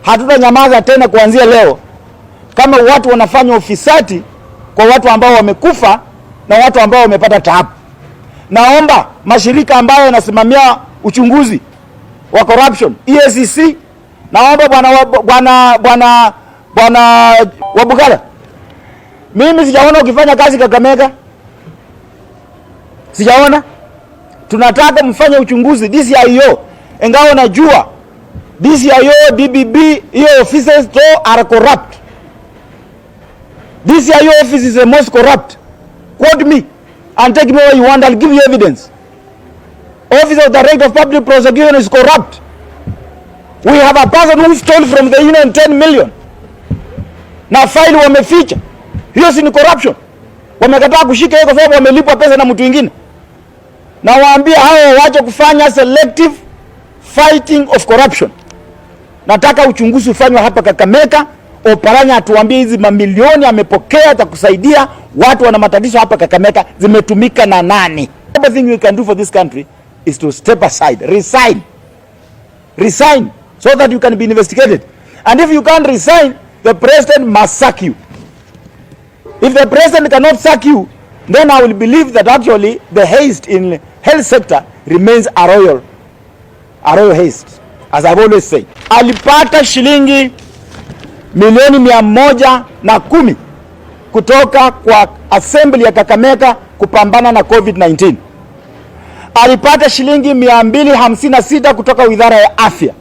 Hatutanyamaza tena kuanzia leo kama watu wanafanya ufisadi kwa watu ambao wamekufa na watu ambao wamepata taabu. Naomba mashirika ambayo yanasimamia uchunguzi wa corruption, EACC, naomba bwana Wabugala, mimi sijaona ukifanya kazi Kakamega. Sijaona. Tunataka mfanye uchunguzi DCIO. Ingawa najua DCIO, DBB, hiyo offices are corrupt. DCIO office is the most corrupt. Quote me and take me where you want. I'll give you evidence. Office of Director of Public Prosecution is corrupt. We have a person who stole from the union 10 million. Na file wameficha. Hiyo si ni corruption? Wamekataa kushika hiyo kwa sababu wamelipwa pesa na mtu mwingine. Na waambia hao waache kufanya selective fighting of corruption. Nataka uchunguzi ufanywe hapa Kakamega. Oparanya atuambie hizi mamilioni amepokea za kusaidia watu wana matatizo hapa Kakamega zimetumika na nani? Everything you can do for this country is to step aside, resign so that you can be investigated. And if you can't resign, the president must sack you. If the president cannot sack you, then I will believe that actually the haste in health sector remains a royal haste, as I've always said. Alipata shilingi milioni 110 kutoka kwa assembly ya Kakamega kupambana na COVID-19. Alipata shilingi 256 kutoka wizara ya afya.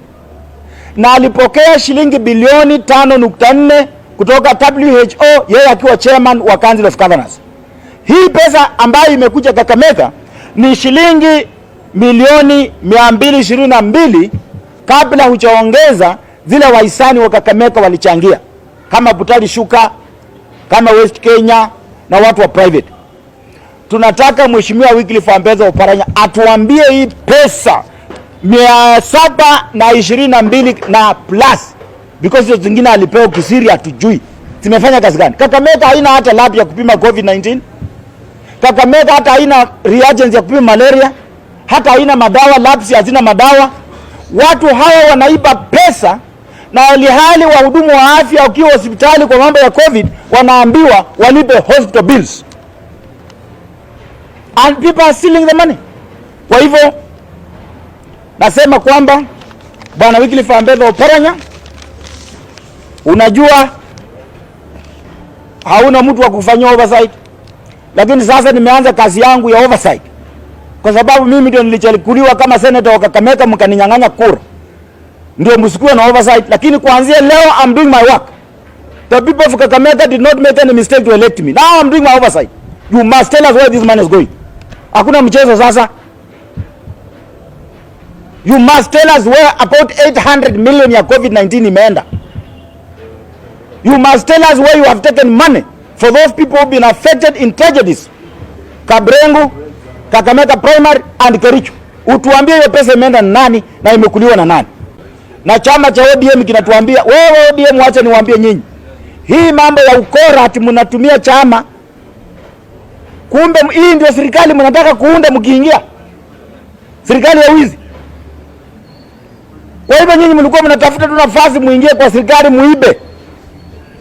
Na alipokea shilingi bilioni 5.4 kutoka WHO, yeye akiwa chairman wa Council of Governors. Hii pesa ambayo imekuja Kakamega ni shilingi milioni 222 kabla hujaongeza zile wahisani wa Kakamega walichangia kama Butali Shuka, kama West Kenya na watu wa private. Tunataka Mheshimiwa Wycliffe Ambeza Oparanya atuambie hii pesa 722 na plus, because hizo zingine alipewa kisiri hatujui zimefanya kazi gani. Kakamega haina hata lab ya kupima COVID-19. Kakamega hata haina reagents ya kupima malaria, hata haina madawa, labs hazina madawa. Watu hawa wanaiba pesa, na ilhali wahudumu wa afya wakiwa hospitali kwa mambo ya COVID wanaambiwa walipe hospital bills. And people are stealing the money. Kwa hivyo nasema kwamba Bwana Wycliffe Ambeza Oparanya, unajua hauna mtu wa kufanyia oversight, lakini sasa nimeanza kazi yangu ya oversight. Kwa sababu mimi ndio nilichaguliwa kama senator wa Kakamega, mkaninyang'anya kura. Ndio msikuwe na oversight, lakini kuanzia leo I'm doing my work. The people of Kakamega did not make any mistake to elect me. Now I'm doing my oversight. You must tell us where this money is going. Hakuna mchezo sasa. You must tell us where about 800 million ya COVID-19 imeenda. You must tell us where you have taken money for those people who have been affected in tragedies. Kabrengu, Kakamega Primary and Kericho. Utuambie hiyo pesa imeenda na nani na imekuliwa na nani. Na chama cha ODM kinatuambia, wewe ODM wacha niwaambie nyinyi. Hii mambo ya ukora ati mnatumia chama. Kumbe hii ndio serikali mnataka kuunda mkiingia. Serikali ya wizi. Kwa hivyo nyinyi mlikuwa mnatafuta tu nafasi muingie kwa serikali muibe.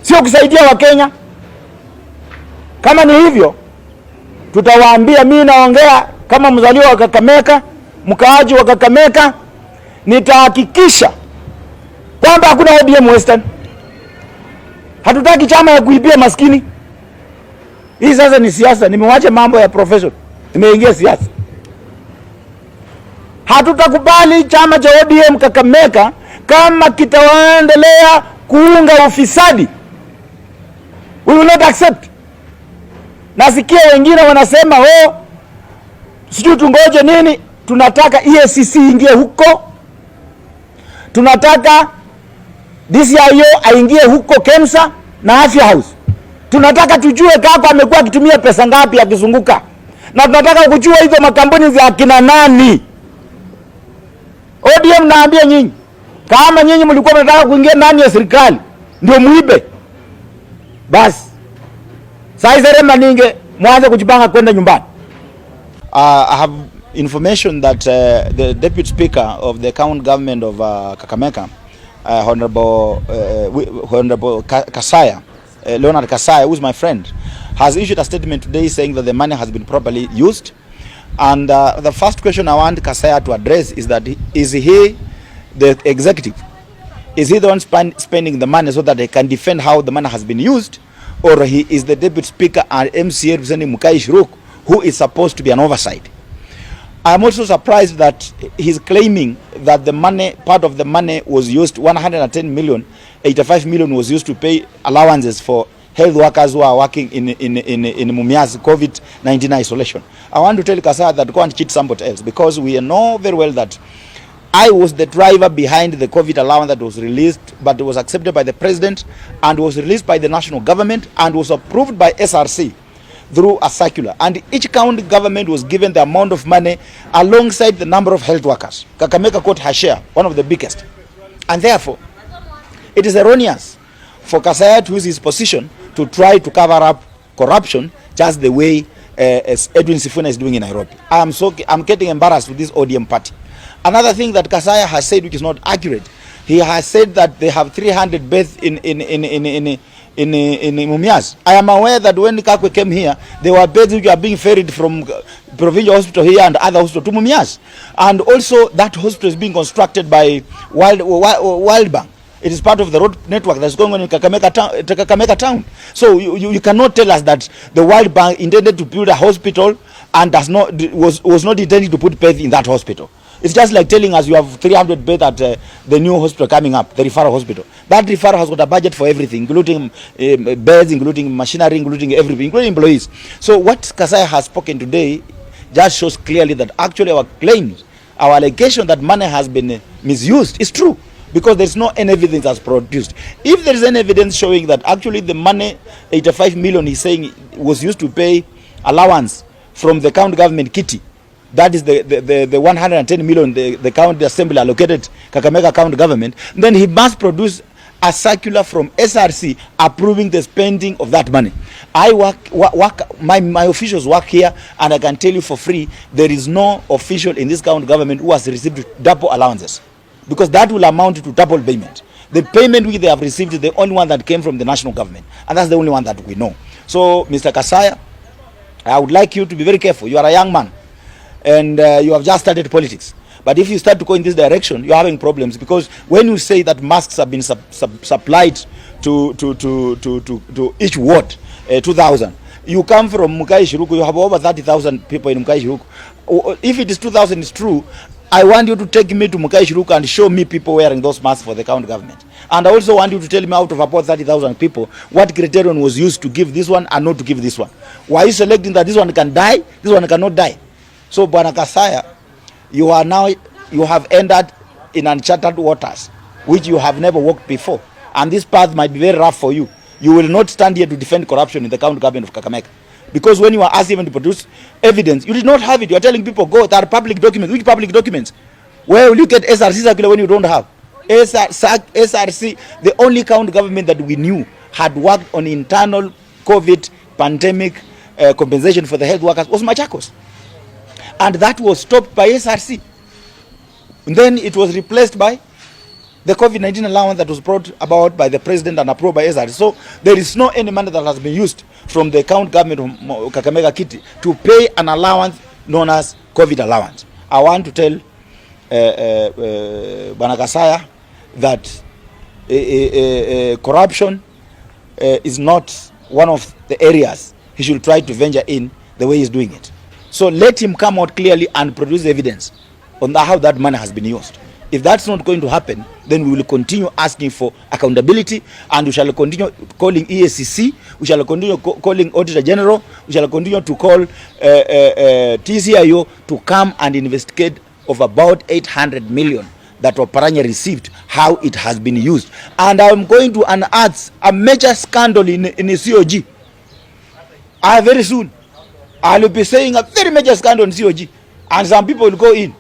Sio kusaidia Wakenya. Kama ni hivyo, tutawaambia, mimi naongea kama mzaliwa wa Kakamega, mkaaji wa Kakamega, nitahakikisha kwamba hakuna ODM Western. Hatutaki chama ya kuibia maskini. Hii sasa ni siasa, nimewacha mambo ya profession, nimeingia siasa. Hatutakubali chama cha ODM Kakamega kama kitaendelea kuunga ufisadi. We will not accept. Nasikia wengine wanasema sijui tungoje nini. Tunataka EACC ingie huko. Tunataka DCIO aingie huko KEMSA na Afya House. Tunataka tujue Kako amekuwa akitumia pesa ngapi akizunguka. Na tunataka kujua hizo makampuni za kina nani. ODM naambia nyinyi, kama nyinyi mlikuwa mnataka kuingia ndani ya serikali ndio muibe, basi sasa rema ninge mwanze kujipanga kwenda nyumbani. I have information that the Deputy Speaker of the County Government of Kakamega Honorable Kasaya, Leonard Kasaya, who is my friend, has issued a statement today saying that the money has been properly used. And the first question I want Kasaya to address is that, is he the executive? Is he the one spending the money so that he can defend how the money has been used? Or he is the deputy speaker and MCA representing Mwisho, who is supposed to be an oversight? I'm also surprised that he's claiming that the money, part of the money was used, 110 million, 85 million was used to pay allowances for health workers who are working in Mumias COVID-19 isolation. I want to tell Kasaya that go and cheat somebody else, because we know very well that I was the driver behind the COVID allowance that was released, but it was accepted by the president and was released by the national government and was approved by SRC through a circular, and each county government was given the amount of money alongside the number of health workers. Kakamega got her share, one of the biggest, and therefore it is erroneous for Kasaya to use his position to try to cover up corruption just the way as Edwin Sifuna is doing in Nairobi. I'm getting embarrassed with this ODM party. Another thing that Kasaya has said, which is not accurate, he has said that they have 300 beds in Mumias. I am aware that when Kakwe came here, there were beds which are being ferried from provincial hospital here and other hospital to Mumias. And also that hospital is being constructed by World Bank. It is part of the road network that's going on in Kakamega town. So you cannot tell us that the World Bank intended to build a hospital and was not intending to put beds in that hospital. It's just like telling us you have 300 beds at the new hospital coming up, the referral hospital. That referral has got a budget for everything, including beds, including machinery, including everything, including employees. So what Kasaya has spoken today just shows clearly that actually our claims, our allegation that money has been misused is true, because there's no any evidence that's produced. If there is any evidence showing that actually the money, 85 million, he's saying was used to pay allowance from the county government kitty, that is the 110 million the county assembly allocated Kakamega county government, then he must produce a circular from SRC approving the spending of that money. I my officials work here, and I can tell you for free, there is no official in this county government who has received double allowances, because that will amount to double payment. The payment which they have received is the only one that came from the national government, and that's the only one that we know. So Mr. Kasaya, I would like you to be very careful. You are a young man, and you have just started politics. But if you start to go in this direction, you're having problems, because when you say that masks have been supplied to each ward, 2,000, you come from Mwisho, you have over 30,000 people in Mwisho. If it is 2,000 is true, I want you to take me to Mwisho and show me people wearing those masks for the county government. And I also want you to tell me, out of about 30,000 people, what criterion was used to give this one and not to give this one. Why are you selecting that this one can die, this one cannot die? So Bwana Kasaya, you have entered in uncharted waters, which you have never walked before. And this path might be very rough for you. You will not stand here to defend corruption in the county government of Kakamega. Because when you are asked even to produce evidence, you did not have it. You are telling people, go, there are public documents. Which public documents? Where will you get SRC circular when you don't have? SRC, the only county government that we knew had worked on internal COVID pandemic compensation for the health workers was Machakos. And that was stopped by SRC. And then it was replaced by the COVID-19 allowance that was brought about by the president and approved by SRC. So there is no any money that has been used from the county government of Kakamega Kitty to pay an allowance known as COVID allowance. I want to tell Bwana Kasaya that corruption is not one of the areas he should try to venture in the way he's doing it. So let him come out clearly and produce evidence on how that money has been used. If that's not going to happen, then we will continue asking for accountability, and we shall continue calling EACC, we shall continue calling Auditor General, we shall continue to call TCIO to come and investigate of about 800 million that Oparanya received, how it has been used. And I'm going to unearth a major scandal in the COG. Very soon, I will be saying a very major scandal in COG, and some people will go in.